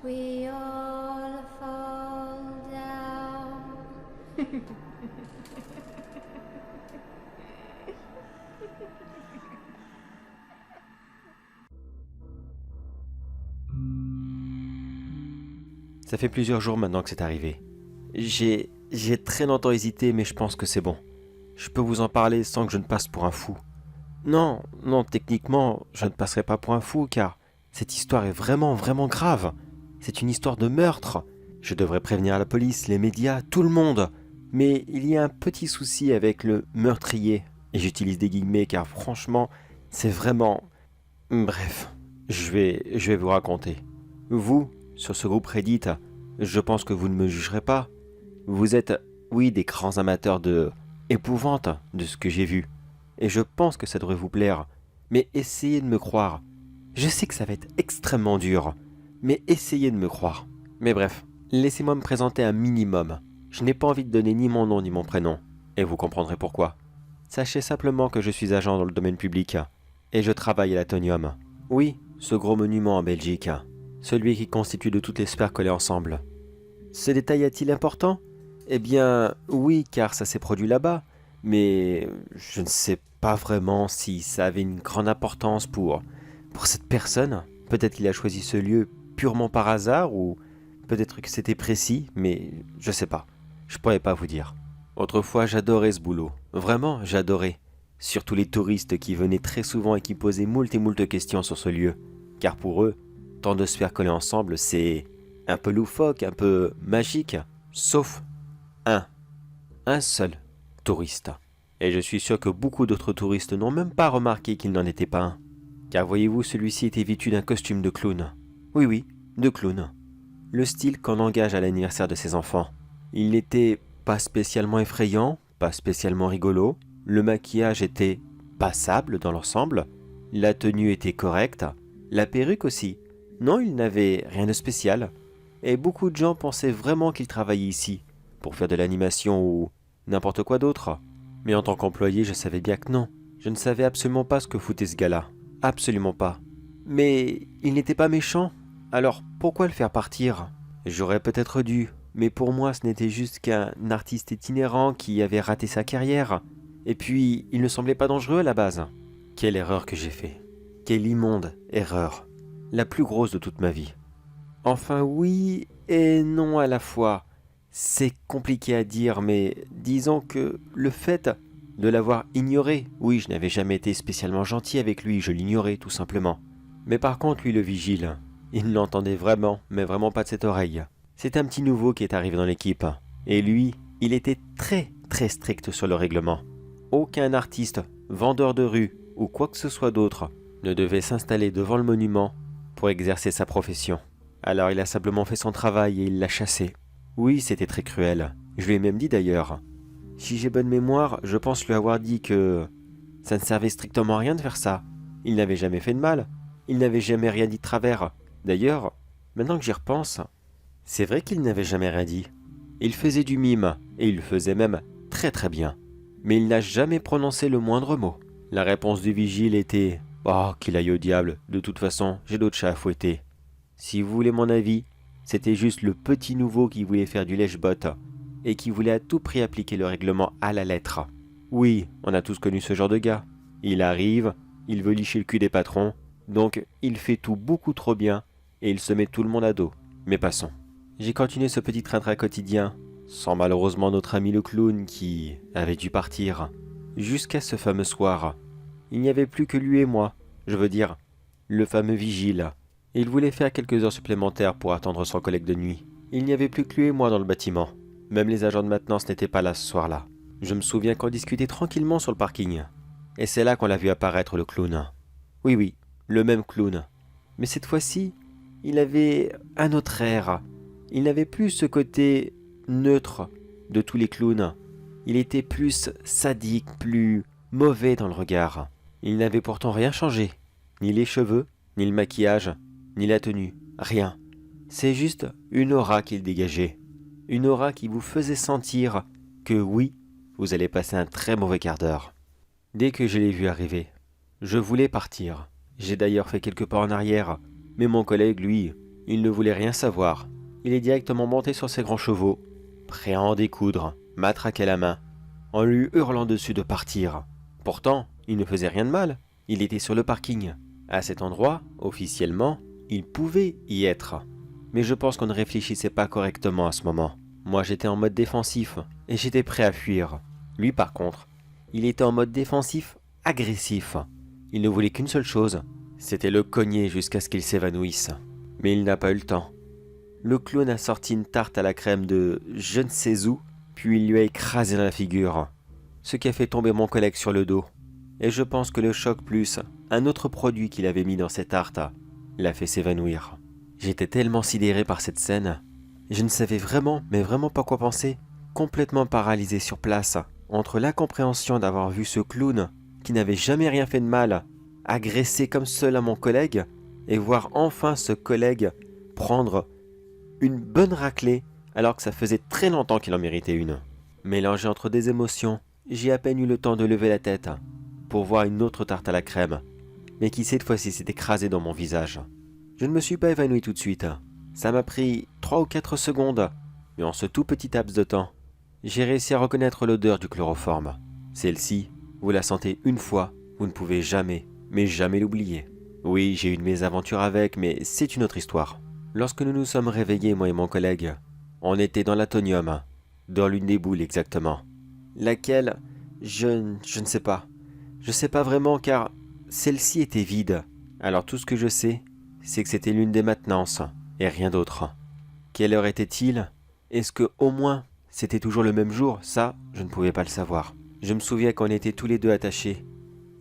we all fall down. Ça fait plusieurs jours maintenant que c'est arrivé. J'ai très longtemps hésité, mais je pense que c'est bon. Je peux vous en parler sans que je ne passe pour un fou. Non, non, techniquement, je ne passerai pas pour un fou, car cette histoire est vraiment grave. C'est une histoire de meurtre. Je devrais prévenir la police, les médias, tout le monde. Mais il y a un petit souci avec le meurtrier. Et j'utilise des guillemets car franchement, c'est vraiment... Bref, je vais vous raconter. Vous, sur ce groupe Reddit, je pense que vous ne me jugerez pas. Vous êtes, oui, des grands amateurs de épouvante de ce que j'ai vu. Et je pense que ça devrait vous plaire. Mais essayez de me croire. Je sais que ça va être extrêmement dur. Mais essayez de me croire. Mais bref, laissez-moi me présenter un minimum. Je n'ai pas envie de donner ni mon nom ni mon prénom. Et vous comprendrez pourquoi. Sachez simplement que je suis agent dans le domaine public. Et je travaille à l'Atonium. Oui, ce gros monument en Belgique. Celui qui constitue de toutes les sphères collées ensemble. Ce détail est-il important ? Eh bien, oui, car ça s'est produit là-bas. Mais je ne sais pas vraiment si ça avait une grande importance pour cette personne. Peut-être qu'il a choisi ce lieu purement par hasard, ou peut-être que c'était précis, mais je sais pas. Je pourrais pas vous dire. Autrefois, j'adorais ce boulot. Vraiment, j'adorais. Surtout les touristes qui venaient très souvent et qui posaient moult et moult questions sur ce lieu. Car pour eux, tant de sphères collées ensemble, c'est un peu loufoque, un peu magique. Sauf un, un seul touriste. Et je suis sûr que beaucoup d'autres touristes n'ont même pas remarqué qu'il n'en était pas un. Car voyez-vous, celui-ci était vêtu d'un costume de clown. Oui, oui, de clown. Le style qu'on engage à l'anniversaire de ses enfants. Il n'était pas spécialement effrayant, pas spécialement rigolo. Le maquillage était passable dans l'ensemble. La tenue était correcte. La perruque aussi. Non, il n'avait rien de spécial. Et beaucoup de gens pensaient vraiment qu'il travaillait ici, pour faire de l'animation ou n'importe quoi d'autre. Mais en tant qu'employé, je savais bien que non. Je ne savais absolument pas ce que foutait ce gars-là. Absolument pas. Mais il n'était pas méchant. Alors pourquoi le faire partir ? J'aurais peut-être dû, mais pour moi ce n'était juste qu'un artiste itinérant qui avait raté sa carrière. Et puis, il ne semblait pas dangereux à la base. Quelle erreur que j'ai fait. Quelle immonde erreur. La plus grosse de toute ma vie. Enfin oui et non à la fois. C'est compliqué à dire, mais disons que le fait de l'avoir ignoré, oui, je n'avais jamais été spécialement gentil avec lui, je l'ignorais tout simplement. Mais par contre, lui, le vigile, il l'entendait vraiment, mais vraiment pas de cette oreille. C'est un petit nouveau qui est arrivé dans l'équipe. Et lui, il était très strict sur le règlement. Aucun artiste, vendeur de rue ou quoi que ce soit d'autre ne devait s'installer devant le monument pour exercer sa profession. Alors il a simplement fait son travail et il l'a chassé. Oui, c'était très cruel. Je lui ai même dit d'ailleurs. Si j'ai bonne mémoire, je pense lui avoir dit que ça ne servait strictement à rien de faire ça. Il n'avait jamais fait de mal. Il n'avait jamais rien dit de travers. D'ailleurs, maintenant que j'y repense, c'est vrai qu'il n'avait jamais rien dit. Il faisait du mime, et il le faisait même très bien. Mais il n'a jamais prononcé le moindre mot. La réponse du vigile était « Oh, qu'il aille au diable, de toute façon, j'ai d'autres chats à fouetter. » Si vous voulez mon avis, c'était juste le petit nouveau qui voulait faire du lèche-botte et qui voulait à tout prix appliquer le règlement à la lettre. Oui, on a tous connu ce genre de gars. Il arrive, il veut licher le cul des patrons, donc il fait tout beaucoup trop bien et il se met tout le monde à dos. Mais passons. J'ai continué ce petit train-train quotidien, sans malheureusement notre ami le clown qui avait dû partir. Jusqu'à ce fameux soir. Il n'y avait plus que lui et moi, je veux dire, le fameux vigile. Il voulait faire quelques heures supplémentaires pour attendre son collègue de nuit. Il n'y avait plus que lui et moi dans le bâtiment. Même les agents de maintenance n'étaient pas là ce soir-là. Je me souviens qu'on discutait tranquillement sur le parking. Et c'est là qu'on l'a vu apparaître le clown. Oui, le même clown. Mais cette fois-ci, il avait un autre air. Il n'avait plus ce côté neutre de tous les clowns. Il était plus sadique, plus mauvais dans le regard. Il n'avait pourtant rien changé. Ni les cheveux, ni le maquillage, ni la tenue. Rien. C'est juste une aura qu'il dégageait. Une aura qui vous faisait sentir que oui, vous allez passer un très mauvais quart d'heure. Dès que je l'ai vu arriver, je voulais partir. J'ai d'ailleurs fait quelques pas en arrière, mais mon collègue, lui, Il ne voulait rien savoir. Il est directement monté sur ses grands chevaux, prêt à en découdre, matraque à la main, en lui hurlant dessus de partir. Pourtant, il ne faisait rien de mal. Il était sur le parking. À cet endroit, officiellement, il pouvait y être. Mais je pense qu'on ne réfléchissait pas correctement à ce moment. Moi, j'étais en mode défensif et j'étais prêt à fuir. Lui, par contre, il était en mode défensif agressif. Il ne voulait qu'une seule chose, c'était le cogner jusqu'à ce qu'il s'évanouisse. Mais il n'a pas eu le temps. Le clown a sorti une tarte à la crème de je ne sais où, puis il lui a écrasé dans la figure, ce qui a fait tomber mon collègue sur le dos. Et je pense que le choc plus un autre produit qu'il avait mis dans cette tarte l'a fait s'évanouir. J'étais tellement sidéré par cette scène, je ne savais vraiment, mais vraiment pas quoi penser, complètement paralysé sur place, entre l'incompréhension d'avoir vu ce clown, qui n'avait jamais rien fait de mal, agresser comme cela mon collègue, et voir enfin ce collègue prendre une bonne raclée alors que ça faisait très longtemps qu'il en méritait une. Mélangé entre des émotions, j'ai à peine eu le temps de lever la tête pour voir une autre tarte à la crème, mais qui cette fois-ci s'est écrasée dans mon visage. Je ne me suis pas évanoui tout de suite. Ça m'a pris 3 ou 4 secondes, mais en ce tout petit laps de temps, j'ai réussi à reconnaître l'odeur du chloroforme. Celle-ci, vous la sentez une fois, vous ne pouvez jamais, mais jamais l'oublier. Oui, j'ai eu de mes aventures avec, mais c'est une autre histoire. Lorsque nous nous sommes réveillés, moi et mon collègue, on était dans l'atonium, dans l'une des boules exactement. Laquelle, je ne sais pas. Je sais pas vraiment car celle-ci était vide. Alors tout ce que je sais, c'est que c'était l'une des maintenances, et rien d'autre. Quelle heure était-il? Est-ce que au moins c'était toujours le même jour? Ça, je ne pouvais pas le savoir. Je me souviens qu'on était tous les deux attachés.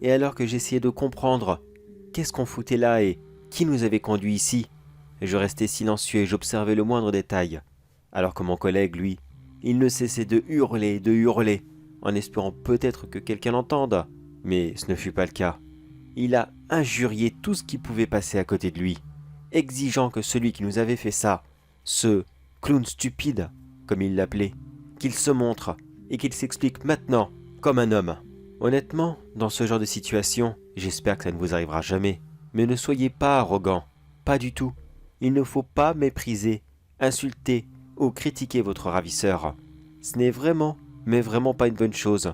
Et alors que j'essayais de comprendre qu'est-ce qu'on foutait là et qui nous avait conduits ici, je restais silencieux et j'observais le moindre détail. Alors que mon collègue, lui, il ne cessait de hurler, en espérant peut-être que quelqu'un l'entende. Mais ce ne fut pas le cas. Il a injurié tout ce qui pouvait passer à côté de lui, exigeant que celui qui nous avait fait ça, ce clown stupide, comme il l'appelait, qu'il se montre et qu'il s'explique maintenant comme un homme. Honnêtement, dans ce genre de situation, j'espère que ça ne vous arrivera jamais. Mais ne soyez pas arrogant, pas du tout. Il ne faut pas mépriser, insulter ou critiquer votre ravisseur. Ce n'est vraiment, mais vraiment pas une bonne chose.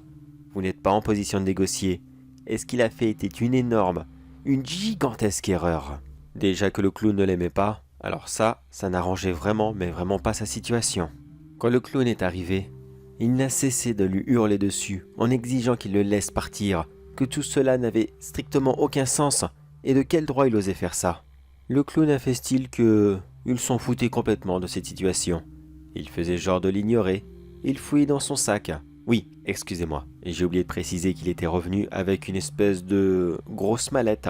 Vous n'êtes pas en position de négocier. Et ce qu'il a fait était une énorme, une gigantesque erreur. Déjà que le clown ne l'aimait pas, alors ça n'arrangeait vraiment, mais vraiment pas sa situation. Quand le clown est arrivé, il n'a cessé de lui hurler dessus, en exigeant qu'il le laisse partir, que tout cela n'avait strictement aucun sens, et de quel droit il osait faire ça. Le clown a fait style que il s'en foutait complètement de cette situation. Il faisait genre de l'ignorer, il fouillait dans son sac. Oui, excusez-moi, j'ai oublié de préciser qu'il était revenu avec une espèce de grosse mallette,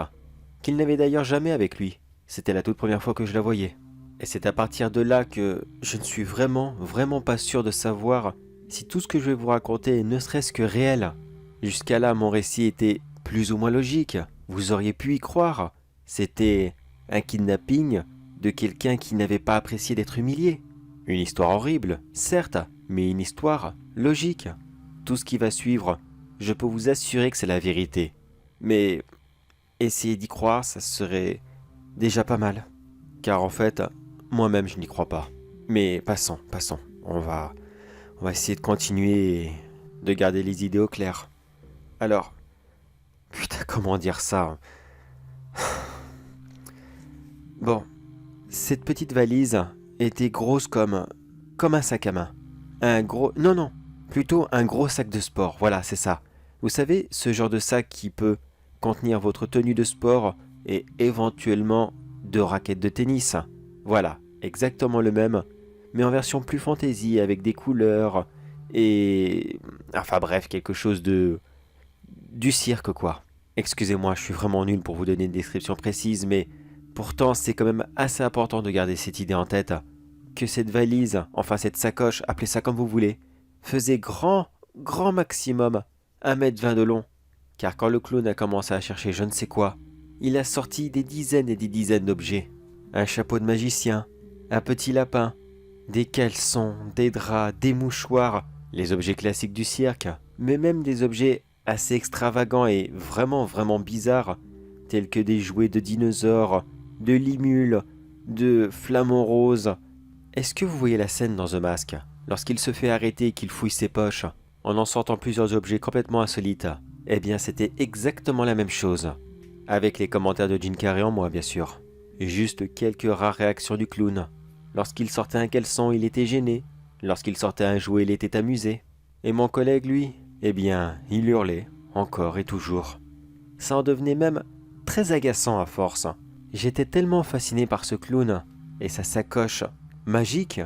qu'il n'avait d'ailleurs jamais avec lui. C'était la toute première fois que je la voyais. Et c'est à partir de là que je ne suis vraiment pas sûr de savoir si tout ce que je vais vous raconter est ne serait-ce que réel. Jusqu'à là, mon récit était plus ou moins logique. Vous auriez pu y croire. C'était un kidnapping de quelqu'un qui n'avait pas apprécié d'être humilié. Une histoire horrible, certes, mais une histoire logique. Tout ce qui va suivre, je peux vous assurer que c'est la vérité. Mais essayer d'y croire, ça serait déjà pas mal. Car en fait, moi-même je n'y crois pas. Mais passons. On va essayer de continuer et de garder les idées au clair. Alors, putain, comment dire ça? Bon, cette petite valise était grosse comme un sac à main. Non, plutôt un gros sac de sport, voilà, c'est ça. Vous savez, ce genre de sac qui peut contenir votre tenue de sport et éventuellement 2 raquettes de tennis. Voilà, exactement le même, mais en version plus fantaisie, avec des couleurs et... Enfin bref, quelque chose du cirque quoi. Excusez-moi, je suis vraiment nul pour vous donner une description précise, mais pourtant c'est quand même assez important de garder cette idée en tête, que cette valise, enfin cette sacoche, appelez ça comme vous voulez, faisait grand maximum 1,20 m de long. Car quand le clown a commencé à chercher je ne sais quoi, il a sorti des dizaines et des dizaines d'objets. Un chapeau de magicien, un petit lapin, des caleçons, des draps, des mouchoirs, les objets classiques du cirque, mais même des objets assez extravagants et vraiment bizarres, tels que des jouets de dinosaures, de limules, de flamants roses. Est-ce que vous voyez la scène dans The Mask, lorsqu'il se fait arrêter et qu'il fouille ses poches, en sortant plusieurs objets complètement insolites? Eh bien, c'était exactement la même chose. Avec les commentaires de Jim Carrey en moi, bien sûr. Juste quelques rares réactions du clown. Lorsqu'il sortait un caleçon, il était gêné. Lorsqu'il sortait un jouet, il était amusé. Et mon collègue, lui, eh bien, il hurlait, encore et toujours. Ça en devenait même très agaçant à force. J'étais tellement fasciné par ce clown et sa sacoche magique.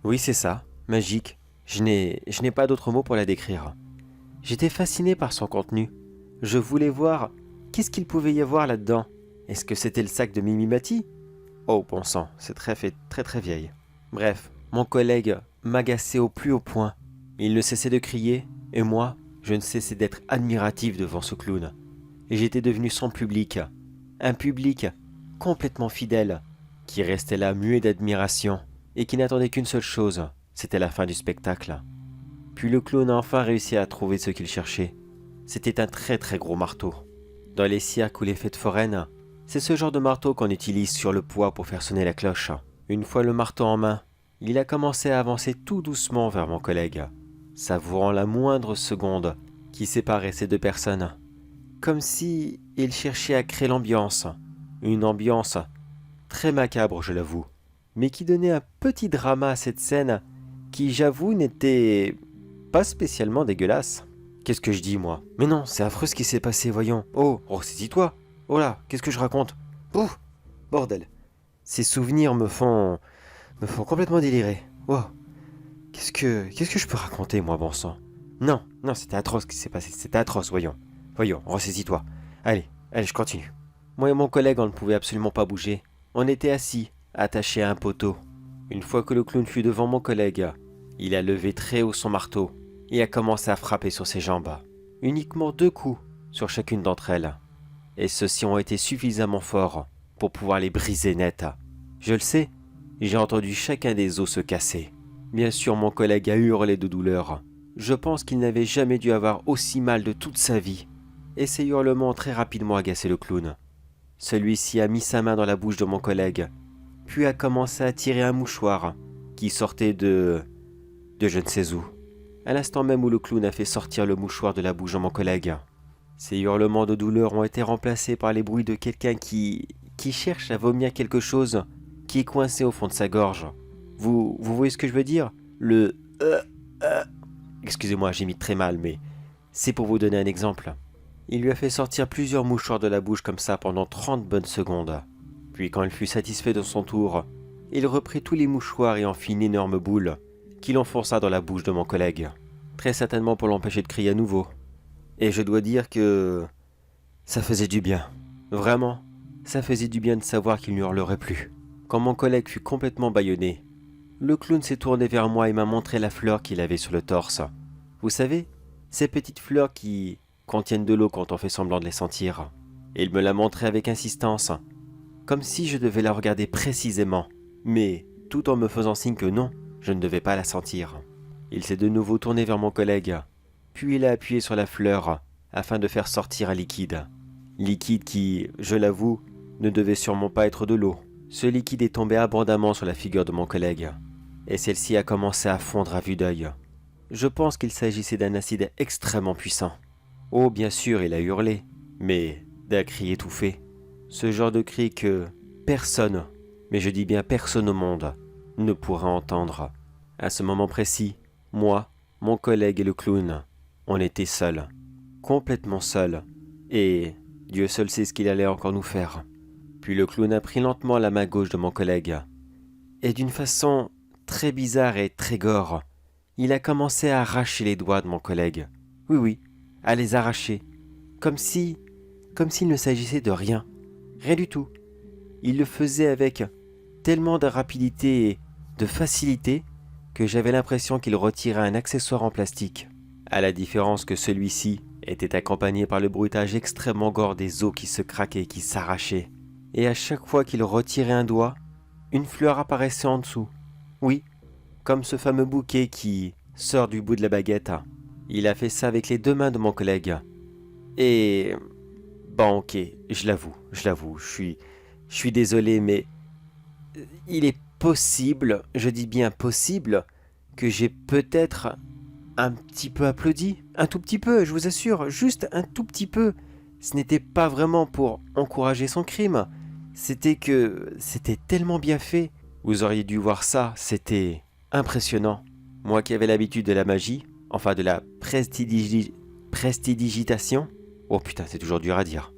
Oui, c'est ça, magique. Je n'ai pas d'autre mot pour la décrire. J'étais fasciné par son contenu. Je voulais voir qu'est-ce qu'il pouvait y avoir là-dedans. Est-ce que c'était le sac de Mimi Mati? Oh, bon sang, c'est très vieille. Bref, mon collègue m'agaçait au plus haut point. Il ne cessait de crier, et moi, je ne cessais d'être admiratif devant ce clown. Et j'étais devenu son public. Un public complètement fidèle, qui restait là muet d'admiration, et qui n'attendait qu'une seule chose, c'était la fin du spectacle. Puis le clown a enfin réussi à trouver ce qu'il cherchait. C'était un très gros marteau. Dans les cirques ou les fêtes foraines, c'est ce genre de marteau qu'on utilise sur le poids pour faire sonner la cloche. Une fois le marteau en main, il a commencé à avancer tout doucement vers mon collègue, savourant la moindre seconde qui séparait ces deux personnes. Comme si il cherchait à créer l'ambiance. Une ambiance très macabre, je l'avoue, mais qui donnait un petit drama à cette scène qui, j'avoue, n'était pas spécialement dégueulasse. Qu'est-ce que je dis, moi? Mais non, c'est affreux ce qui s'est passé, voyons. Oh, ressaisis-toi. Oh là, qu'est-ce que je raconte? Ouf, bordel. Ces souvenirs me font complètement délirer. Wow. Qu'est-ce que je peux raconter, moi, bon sang? Non, c'était atroce ce qui s'est passé. C'était atroce, voyons. Voyons, ressaisis-toi. Allez, je continue. Moi et mon collègue, on ne pouvait absolument pas bouger. On était assis, attachés à un poteau. Une fois que le clown fut devant mon collègue, il a levé très haut son marteau et a commencé à frapper sur ses jambes. Uniquement 2 coups sur chacune d'entre elles. Et ceux-ci ont été suffisamment forts pour pouvoir les briser net. Je le sais, j'ai entendu chacun des os se casser. Bien sûr, mon collègue a hurlé de douleur. Je pense qu'il n'avait jamais dû avoir aussi mal de toute sa vie. Et ces hurlements ont très rapidement agacé le clown. Celui-ci a mis sa main dans la bouche de mon collègue, puis a commencé à tirer un mouchoir qui sortait de je ne sais où. À l'instant même où le clown a fait sortir le mouchoir de la bouche de mon collègue. Ces hurlements de douleur ont été remplacés par les bruits de quelqu'un qui cherche à vomir quelque chose qui est coincé au fond de sa gorge. Vous voyez ce que je veux dire? Le Excusez-moi, j'imite très mal, mais c'est pour vous donner un exemple. Il lui a fait sortir plusieurs mouchoirs de la bouche comme ça pendant 30 bonnes secondes. Puis quand il fut satisfait de son tour, il reprit tous les mouchoirs et en fit une énorme boule qu'il enfonça dans la bouche de mon collègue. Très certainement pour l'empêcher de crier à nouveau. Et je dois dire que ça faisait du bien. Vraiment, ça faisait du bien de savoir qu'il n'hurlerait plus. Quand mon collègue fut complètement bâillonné, le clown s'est tourné vers moi et m'a montré la fleur qu'il avait sur le torse. Vous savez, ces petites fleurs qui contiennent de l'eau quand on fait semblant de les sentir. Et il me l'a montré avec insistance, comme si je devais la regarder précisément, mais tout en me faisant signe que non, je ne devais pas la sentir. Il s'est de nouveau tourné vers mon collègue, puis il a appuyé sur la fleur afin de faire sortir un liquide. Liquide qui, je l'avoue, ne devait sûrement pas être de l'eau. Ce liquide est tombé abondamment sur la figure de mon collègue, et celle-ci a commencé à fondre à vue d'œil. Je pense qu'il s'agissait d'un acide extrêmement puissant. Oh, bien sûr, il a hurlé, mais d'un cri étouffé. Ce genre de cri que personne, mais je dis bien personne au monde, ne pourra entendre. À ce moment précis, moi, mon collègue et le clown, on était seuls, complètement seuls, et Dieu seul sait ce qu'il allait encore nous faire. Puis le clown a pris lentement la main gauche de mon collègue, et d'une façon très bizarre et très gore, il a commencé à arracher les doigts de mon collègue. Oui, à les arracher, comme s'il ne s'agissait de rien, rien du tout. Il le faisait avec tellement de rapidité et de facilité que j'avais l'impression qu'il retirait un accessoire en plastique, à la différence que celui-ci était accompagné par le bruitage extrêmement gore des os qui se craquaient et qui s'arrachaient. Et à chaque fois qu'il retirait un doigt, une fleur apparaissait en dessous. Oui, comme ce fameux bouquet qui sort du bout de la baguette. Il a fait ça avec les 2 mains de mon collègue. Et... bon, ok, je l'avoue, je suis désolé, mais il est possible, je dis bien possible, que j'ai peut-être un petit peu applaudi. Un tout petit peu, je vous assure, juste un tout petit peu. Ce n'était pas vraiment pour encourager son crime. C'était que c'était tellement bien fait. Vous auriez dû voir ça, c'était impressionnant. Moi qui avais l'habitude de la magie, enfin de la prestidigitation. Oh putain, c'est toujours dur à dire.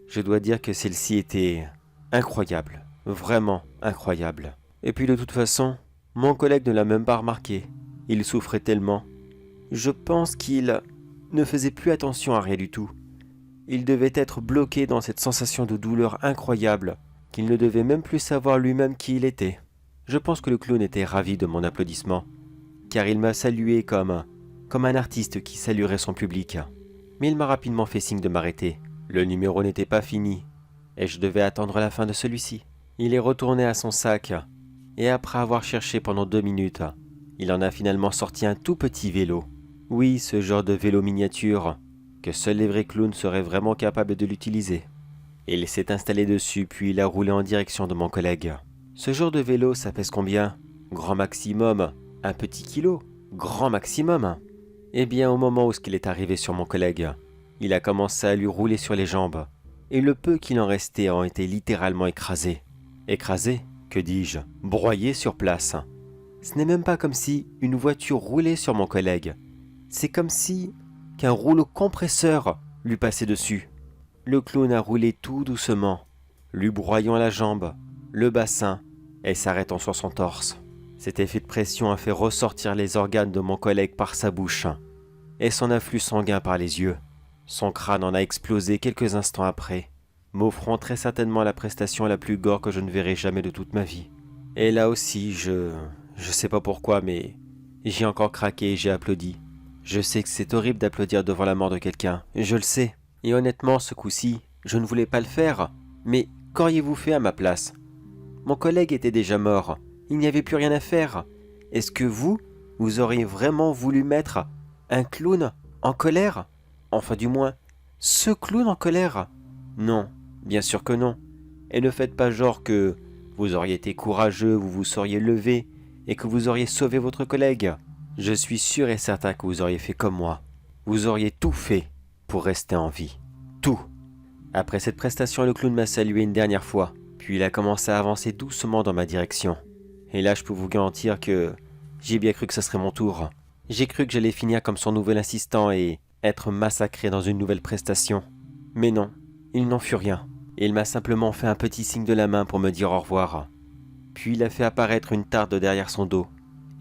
Je dois dire que celle-ci était incroyable. Vraiment incroyable. Et puis de toute façon, mon collègue ne l'a même pas remarqué. Il souffrait tellement. Je pense qu'il ne faisait plus attention à rien du tout. Il devait être bloqué dans cette sensation de douleur incroyable, qu'il ne devait même plus savoir lui-même qui il était. Je pense que le clown était ravi de mon applaudissement, car il m'a salué comme un artiste qui saluerait son public. Mais il m'a rapidement fait signe de m'arrêter. Le numéro n'était pas fini, et je devais attendre la fin de celui-ci. Il est retourné à son sac, et après avoir cherché pendant 2 minutes, il en a finalement sorti un tout petit vélo. Oui, ce genre de vélo miniature, que seuls les vrais clowns seraient vraiment capables de l'utiliser. Il s'est installé dessus, puis il a roulé en direction de mon collègue. Ce genre de vélo, ça pèse combien? Grand maximum, un petit kilo. Grand maximum. Eh bien, au moment où il est arrivé sur mon collègue, il a commencé à lui rouler sur les jambes, et le peu qu'il en restait ont été littéralement écrasés. Écrasés? Que dis-je? Broyés sur place. Ce n'est même pas comme si une voiture roulait sur mon collègue. C'est comme si qu'un rouleau compresseur lui passait dessus. Le clown a roulé tout doucement, lui broyant la jambe, le bassin et s'arrêtant sur son torse. Cet effet de pression a fait ressortir les organes de mon collègue par sa bouche et son afflux sanguin par les yeux. Son crâne en a explosé quelques instants après, m'offrant très certainement la prestation la plus gore que je ne verrai jamais de toute ma vie. Et là aussi, je sais pas pourquoi, mais j'ai encore craqué et j'ai applaudi. Je sais que c'est horrible d'applaudir devant la mort de quelqu'un, je le sais. Et honnêtement, ce coup-ci, je ne voulais pas le faire. Mais qu'auriez-vous fait à ma place? Mon collègue était déjà mort. Il n'y avait plus rien à faire. Est-ce que vous auriez vraiment voulu mettre un clown en colère? Enfin du moins, ce clown en colère? Non, bien sûr que non. Et ne faites pas genre que vous auriez été courageux, vous vous seriez levé et que vous auriez sauvé votre collègue. Je suis sûr et certain que vous auriez fait comme moi. Vous auriez tout fait pour rester en vie. Tout. Après cette prestation, le clown m'a salué une dernière fois, puis il a commencé à avancer doucement dans ma direction. Et là, je peux vous garantir que j'ai bien cru que ce serait mon tour. J'ai cru que j'allais finir comme son nouvel assistant et être massacré dans une nouvelle prestation. Mais non, il n'en fut rien. Il m'a simplement fait un petit signe de la main pour me dire au revoir. Puis il a fait apparaître une tarde derrière son dos,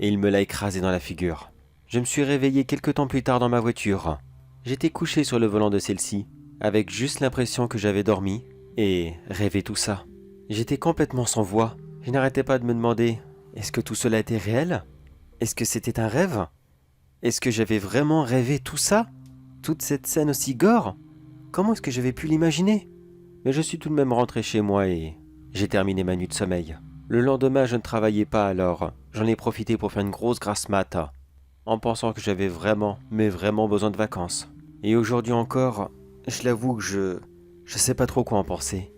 et il me l'a écrasé dans la figure. Je me suis réveillé quelque temps plus tard dans ma voiture. J'étais couché sur le volant de celle-ci, avec juste l'impression que j'avais dormi et rêvé tout ça. J'étais complètement sans voix. Je n'arrêtais pas de me demander, est-ce que tout cela était réel? Est-ce que c'était un rêve? Est-ce que j'avais vraiment rêvé tout ça? Toute cette scène aussi gore? Comment est-ce que j'avais pu l'imaginer? Mais je suis tout de même rentré chez moi et j'ai terminé ma nuit de sommeil. Le lendemain, je ne travaillais pas alors. J'en ai profité pour faire une grosse grasse mat, en pensant que j'avais vraiment, mais vraiment besoin de vacances. Et aujourd'hui encore, je l'avoue que je sais pas trop quoi en penser.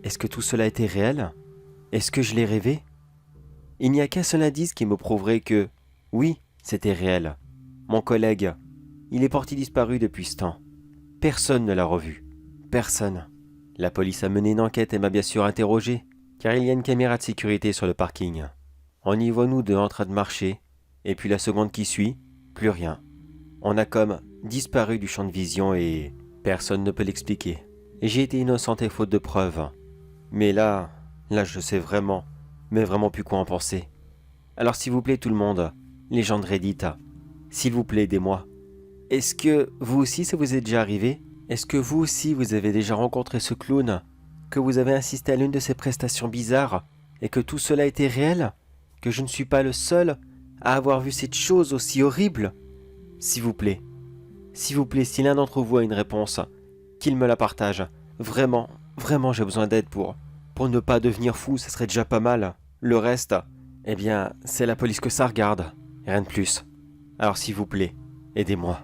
Est-ce que tout cela était réel? Est-ce que je l'ai rêvé? Il n'y a qu'un seul indice qui me prouverait que, oui, c'était réel. Mon collègue, il est porté disparu depuis ce temps. Personne ne l'a revu. Personne. La police a mené une enquête et m'a bien sûr interrogé, car il y a une caméra de sécurité sur le parking. On y voit nous deux en train de marcher, et puis la seconde qui suit, plus rien. On a comme disparu du champ de vision et personne ne peut l'expliquer. Et j'ai été innocenté faute de preuves. Mais là je sais vraiment, mais vraiment plus quoi en penser. Alors s'il vous plaît tout le monde, les gens de Reddit, s'il vous plaît aidez-moi. Est-ce que vous aussi ça vous est déjà arrivé? Est-ce que vous aussi vous avez déjà rencontré ce clown? Que vous avez assisté à l'une de ces prestations bizarres et que tout cela était réel? Que je ne suis pas le seul à avoir vu cette chose aussi horrible? S'il vous plaît, si l'un d'entre vous a une réponse, qu'il me la partage. Vraiment, vraiment j'ai besoin d'aide pour ne pas devenir fou, ça serait déjà pas mal. Le reste, eh bien, c'est la police que ça regarde, rien de plus. Alors s'il vous plaît, aidez-moi.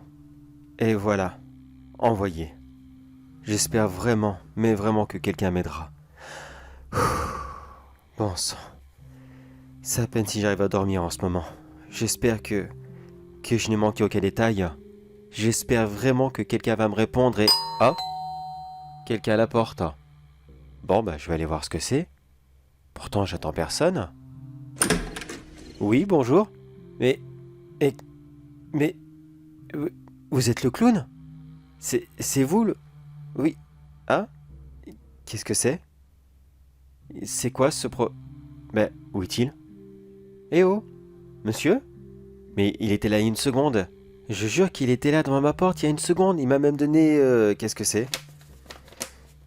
Et voilà, envoyez. J'espère vraiment, mais vraiment que quelqu'un m'aidera. Bon sang. C'est à peine si j'arrive à dormir en ce moment. J'espère que je n'ai manqué aucun détail. J'espère vraiment que quelqu'un va me répondre et... Ah, quelqu'un à la porte. Bon, bah, je vais aller voir ce que c'est. Pourtant, j'attends personne. Oui, bonjour. Mais... Mais... mais vous êtes le clown? C'est vous le... Oui. Ah? Qu'est-ce que c'est? C'est quoi ce pro... Ben, où est-il? Eh oh, monsieur? Mais il était là il y a une seconde. Je jure qu'il était là devant ma porte il y a une seconde. Il m'a même donné... qu'est-ce que c'est?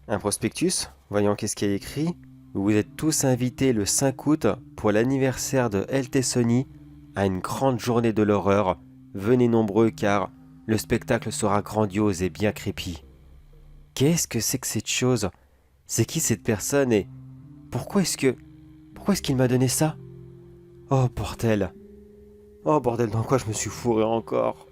Un prospectus? Voyons qu'est-ce qu'il y a écrit. Vous êtes tous invités le 5 août pour l'anniversaire de LT Sony à une grande journée de l'horreur. Venez nombreux car le spectacle sera grandiose et bien crépi. Qu'est-ce que c'est que cette chose? C'est qui cette personne et pourquoi est-ce que... Pourquoi est-ce qu'il m'a donné ça? Oh bordel! Oh bordel, dans quoi je me suis fourré encore?